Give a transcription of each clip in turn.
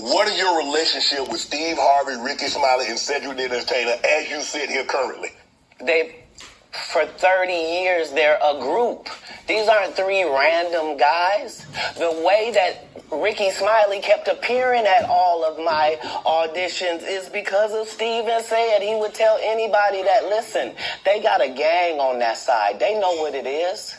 What is your relationship with Steve Harvey, Ricky Smiley, and Cedric the Entertainer as you sit here currently? For 30 years, they're a group. These aren't three random guys. The way that Ricky Smiley kept appearing at all of my auditions is because of Steven said he would tell anybody that, listen, they got a gang on that side. They know what it is.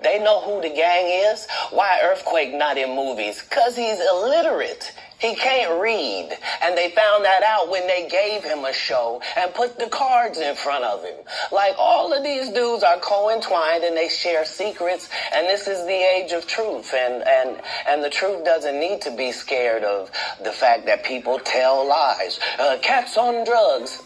They know who the gang is. Why Earthquake not in movies? Because he's illiterate. He can't read. And they found that out when they gave him a show and put the cards in front of him. Like, all of these dudes are co-entwined and they share secrets. And this is the age of truth. And the truth doesn't need to be scared of the fact that people tell lies. Katt's on drugs.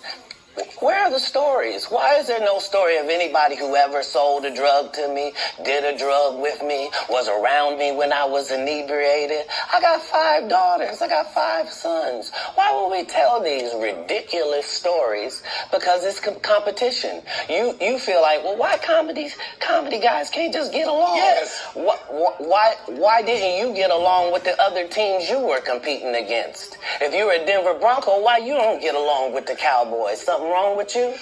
Where are the stories? Why is there no story of anybody who ever sold a drug to me, did a drug with me, was around me when I was inebriated? I got 5 daughters. I got 5 sons. Why would we tell these ridiculous stories? Because it's competition. You feel like, well, why comedy guys can't just get along? Yes. Why didn't you get along with the other teams you were competing against? If you're a Denver Bronco, why you don't get along with the Cowboys? Something wrong with you?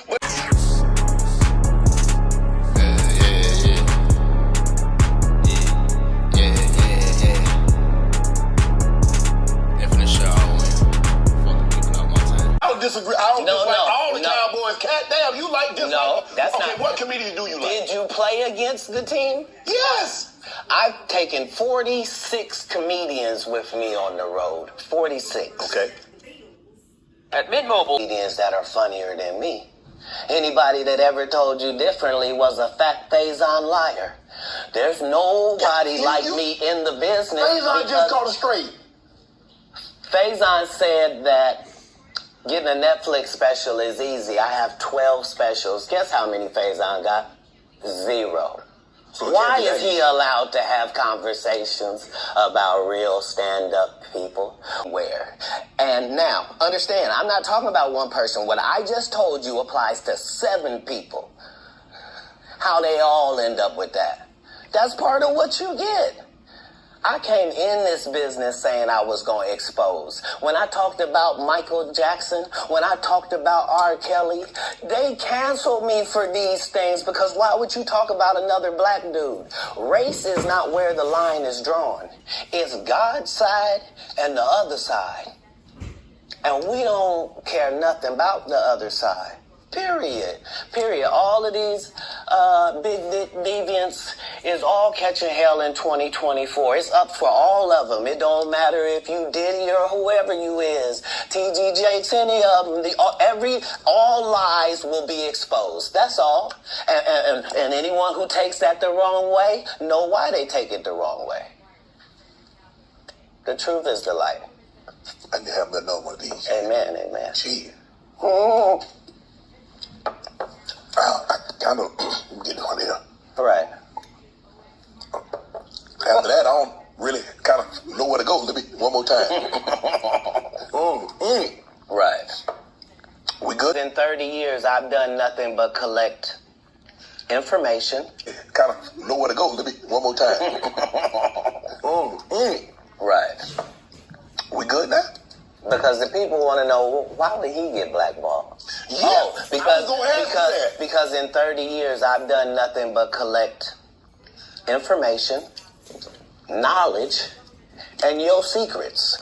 I don't disagree. I don't dislike all the Cowboys. Katt, damn, you like this? No, that's not. Okay, what comedians do you like? Did you play against the team? Yes. I've taken 46 comedians with me on the road. 46. Okay. At Mint Mobile, comedians that are funnier than me. Anybody that ever told you differently was a fat Faison liar. There's nobody like me in the business. Faison just called it straight. Faison said that getting a Netflix special is easy. I have 12 specials. Guess how many Faison got? 0. So why is he allowed to have conversations about real stand-up people? Where? And now, understand, I'm not talking about one person. What I just told you applies to 7 people. How they all end up with that. That's part of what you get. I came in this business saying I was going to expose. When I talked about Michael Jackson, when I talked about R. Kelly, they canceled me for these things because why would you talk about another black dude? Race is not where the line is drawn. It's God's side and the other side. And we don't care nothing about the other side. Period. All of these big deviants is all catching hell in 2024. It's up for all of them. It don't matter if you Diddy or whoever you is. TG Jakes, any of them. All lies will be exposed. That's all. And anyone who takes that the wrong way, know why they take it the wrong way. The truth is the light. I need to have another one of these. Amen, amen. Gee. Mm-hmm. I kind of get one here. All right. After that, I don't really kind of know where to go. Let me one more time. Right. We good? In 30 years, I've done nothing but collect information. Kind of know where to go. Let me one more time. Right. We good now? Because the people want to know, why would he get blackballed? Yeah, because in 30 years, I've done nothing but collect information, knowledge, and your secrets.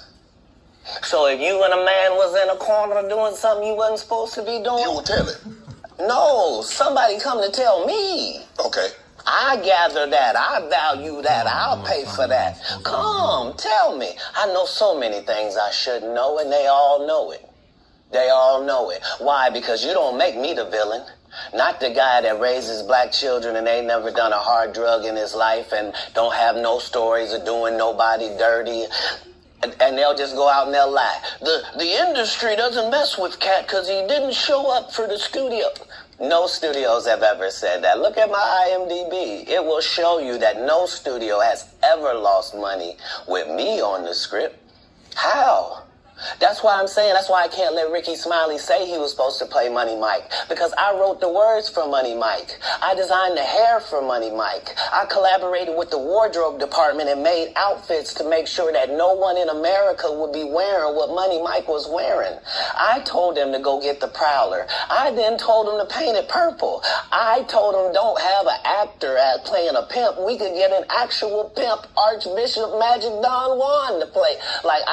So if you and a man was in a corner doing something you wasn't supposed to be doing, you would tell it. No, somebody come to tell me. Okay. I gather that. I value that. I'll pay for that. Come, tell me. I know so many things I shouldn't know, and they all know it. They all know it. Why? Because you don't make me the villain. Not the guy that raises black children and ain't never done a hard drug in his life and don't have no stories of doing nobody dirty. And they'll just go out and they'll lie. The industry doesn't mess with Katt because he didn't show up for the studio. No studios have ever said that. Look at my IMDb. It will show you that no studio has ever lost money with me on the script. How? That's why I'm saying, that's why I can't let Ricky Smiley say he was supposed to play Money Mike. Because I wrote the words for Money Mike. I designed the hair for Money Mike. I collaborated with the wardrobe department and made outfits to make sure that no one in America would be wearing what Money Mike was wearing. I told them to go get the Prowler. I then told them to paint it purple. I told them don't have an actor as playing a pimp. We could get an actual pimp, Archbishop Magic Don Juan, to play. Like,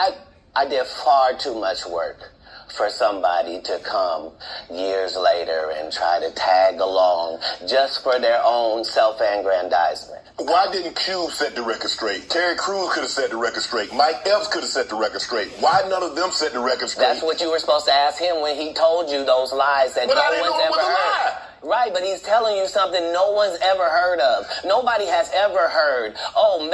I did far too much work for somebody to come years later and try to tag along just for their own self-aggrandizement. Why didn't Cube set the record straight? Terry Crews could have set the record straight. Mike Epps could have set the record straight. Why none of them set the record straight? That's what you were supposed to ask him when he told you those lies that But no I didn't one's know it ever was a heard. lie. Right, but he's telling you something no one's ever heard of. Nobody has ever heard, oh,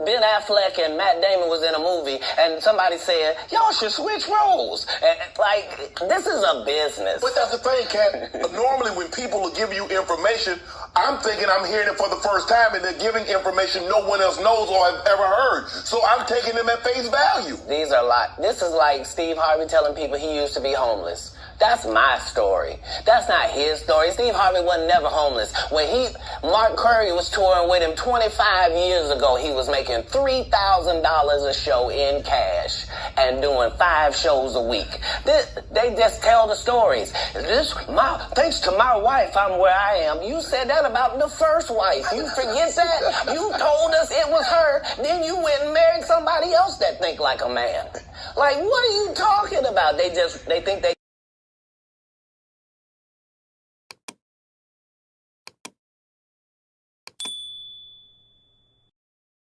Ben Affleck and Matt Damon was in a movie, and somebody said, y'all should switch roles. And, like, this is a business. But that's the thing, Katt. Normally when people will give you information, I'm thinking I'm hearing it for the first time, and they're giving information no one else knows or has ever heard. So I'm taking them at face value. These are this is like Steve Harvey telling people he used to be homeless. That's my story. That's not his story. Steve Harvey wasn't never homeless. When Mark Curry was touring with him 25 years ago, he was making $3,000 a show in cash and doing 5 shows a week. They just tell the stories. Thanks to my wife, I'm where I am. You said that about the first wife. You forget that? You told us it was her. Then you went and married somebody else that think like a man. Like, what are you talking about? They think they